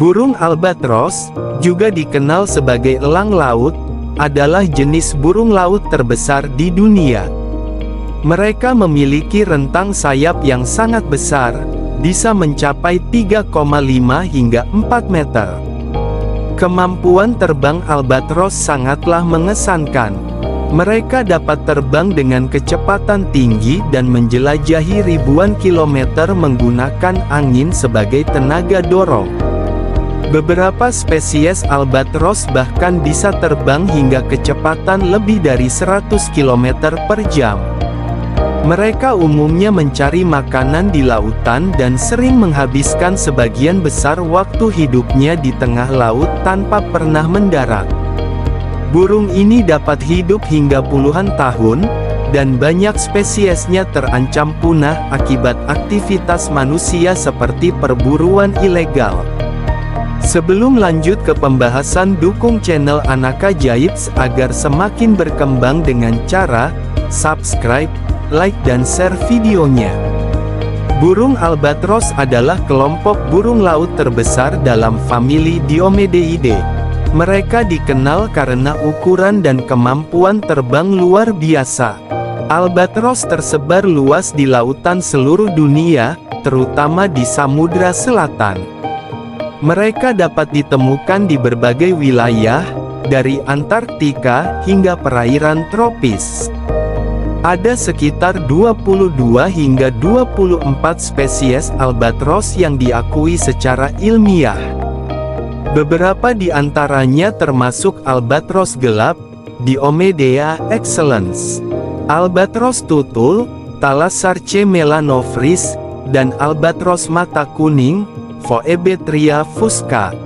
Burung albatros, juga dikenal sebagai elang laut, adalah jenis burung laut terbesar di dunia. Mereka memiliki rentang sayap yang sangat besar, bisa mencapai 3,5 hingga 4 meter. Kemampuan terbang albatros sangatlah mengesankan. Mereka dapat terbang dengan kecepatan tinggi dan menjelajahi ribuan kilometer menggunakan angin sebagai tenaga dorong. Beberapa spesies albatros bahkan bisa terbang hingga kecepatan lebih dari 100 km per jam. Mereka umumnya mencari makanan di lautan dan sering menghabiskan sebagian besar waktu hidupnya di tengah laut tanpa pernah mendarat. Burung ini dapat hidup hingga puluhan tahun, dan banyak spesiesnya terancam punah akibat aktivitas manusia seperti perburuan ilegal. Sebelum lanjut ke pembahasan, dukung channel Anak Ajaib agar semakin berkembang dengan cara subscribe, like dan share videonya. Burung albatros adalah kelompok burung laut terbesar dalam famili Diomedeidae. Mereka dikenal karena ukuran dan kemampuan terbang luar biasa. Albatros tersebar luas di lautan seluruh dunia, terutama di Samudra Selatan. Mereka dapat ditemukan di berbagai wilayah, dari Antartika hingga perairan tropis. Ada sekitar 22 hingga 24 spesies albatros yang diakui secara ilmiah. Beberapa di antaranya termasuk albatros gelap, Diomedea excellens, albatros tutul, Thalasarche melanophrys, dan albatros mata kuning, Phoebetria fusca.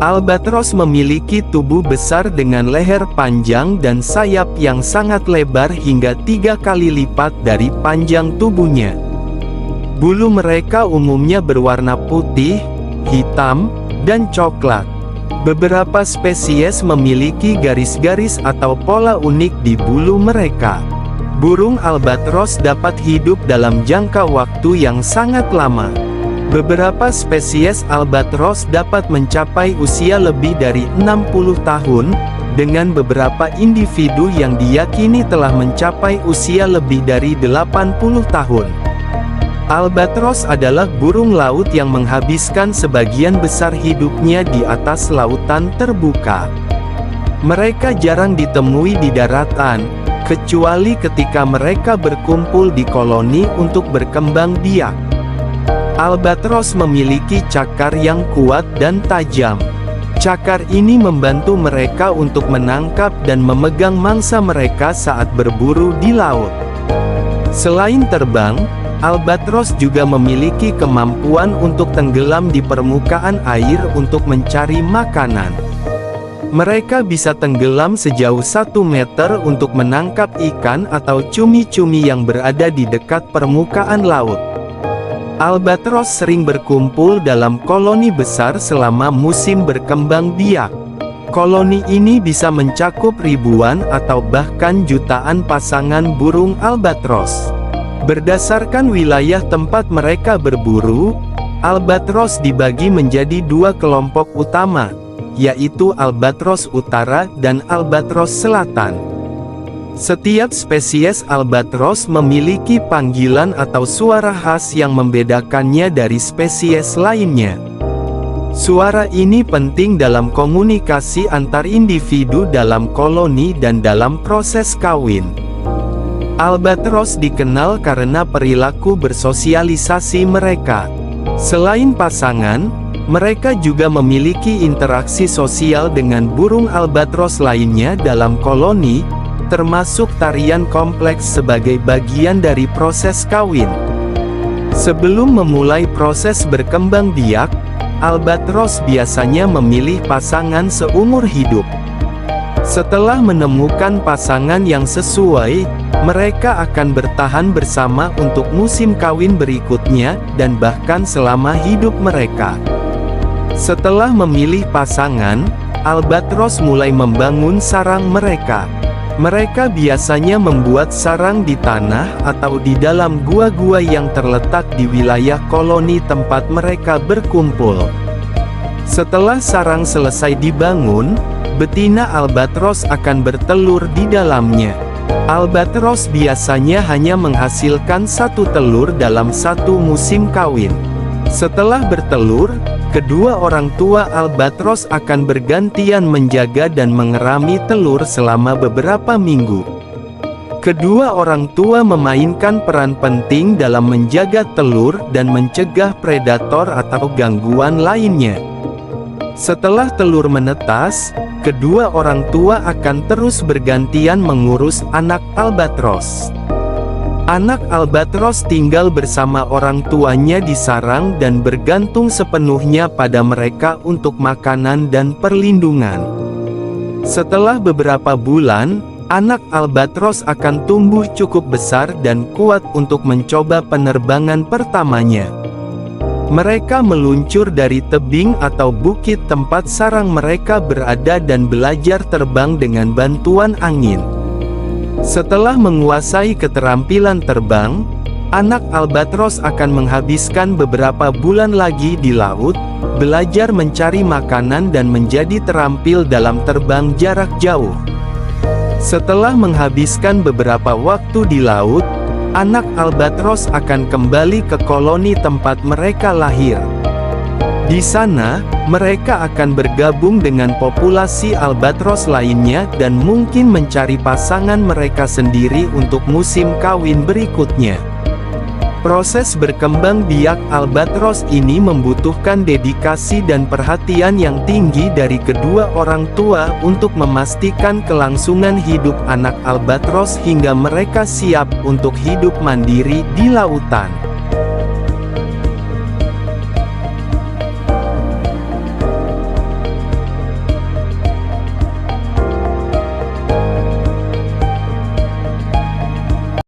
Albatros memiliki tubuh besar dengan leher panjang dan sayap yang sangat lebar hingga 3 kali lipat dari panjang tubuhnya. Bulu mereka umumnya berwarna putih, hitam, dan coklat. Beberapa spesies memiliki garis-garis atau pola unik di bulu mereka. Burung albatros dapat hidup dalam jangka waktu yang sangat lama. Beberapa spesies albatros dapat mencapai usia lebih dari 60 tahun, dengan beberapa individu yang diyakini telah mencapai usia lebih dari 80 tahun. Albatros adalah burung laut yang menghabiskan sebagian besar hidupnya di atas lautan terbuka. Mereka jarang ditemui di daratan, kecuali ketika mereka berkumpul di koloni untuk berkembang biak. Albatros memiliki cakar yang kuat dan tajam. Cakar ini membantu mereka untuk menangkap dan memegang mangsa mereka saat berburu di laut. Selain terbang, albatros juga memiliki kemampuan untuk tenggelam di permukaan air untuk mencari makanan. Mereka bisa tenggelam sejauh 1 meter untuk menangkap ikan atau cumi-cumi yang berada di dekat permukaan laut. Albatros sering berkumpul dalam koloni besar selama musim berkembang biak. Koloni ini bisa mencakup ribuan atau bahkan jutaan pasangan burung albatros. Berdasarkan wilayah tempat mereka berburu, albatros dibagi menjadi 2 kelompok utama, yaitu albatros utara dan albatros selatan. Setiap spesies albatros memiliki panggilan atau suara khas yang membedakannya dari spesies lainnya. Suara ini penting dalam komunikasi antar individu dalam koloni dan dalam proses kawin. Albatros dikenal karena perilaku bersosialisasi mereka. Selain pasangan, mereka juga memiliki interaksi sosial dengan burung albatros lainnya dalam koloni, termasuk tarian kompleks sebagai bagian dari proses kawin. Sebelum memulai proses berkembang biak, albatros biasanya memilih pasangan seumur hidup. Setelah menemukan pasangan yang sesuai, mereka akan bertahan bersama untuk musim kawin berikutnya dan bahkan selama hidup mereka. Setelah memilih pasangan, albatros mulai membangun sarang mereka. Mereka biasanya membuat sarang di tanah atau di dalam gua-gua yang terletak di wilayah koloni tempat mereka berkumpul. Setelah sarang selesai dibangun, betina albatros akan bertelur di dalamnya. Albatros biasanya hanya menghasilkan satu telur dalam satu musim kawin. Setelah bertelur, kedua orang tua albatros akan bergantian menjaga dan mengerami telur selama beberapa minggu. Kedua orang tua memainkan peran penting dalam menjaga telur dan mencegah predator atau gangguan lainnya. Setelah telur menetas, kedua orang tua akan terus bergantian mengurus anak albatros. Anak albatros tinggal bersama orang tuanya di sarang dan bergantung sepenuhnya pada mereka untuk makanan dan perlindungan. Setelah beberapa bulan, anak albatros akan tumbuh cukup besar dan kuat untuk mencoba penerbangan pertamanya. Mereka meluncur dari tebing atau bukit tempat sarang mereka berada dan belajar terbang dengan bantuan angin. Setelah menguasai keterampilan terbang, anak albatros akan menghabiskan beberapa bulan lagi di laut, belajar mencari makanan dan menjadi terampil dalam terbang jarak jauh. Setelah menghabiskan beberapa waktu di laut, anak albatros akan kembali ke koloni tempat mereka lahir. Di sana, mereka akan bergabung dengan populasi albatros lainnya dan mungkin mencari pasangan mereka sendiri untuk musim kawin berikutnya. Proses berkembang biak albatros ini membutuhkan dedikasi dan perhatian yang tinggi dari kedua orang tua untuk memastikan kelangsungan hidup anak albatros hingga mereka siap untuk hidup mandiri di lautan.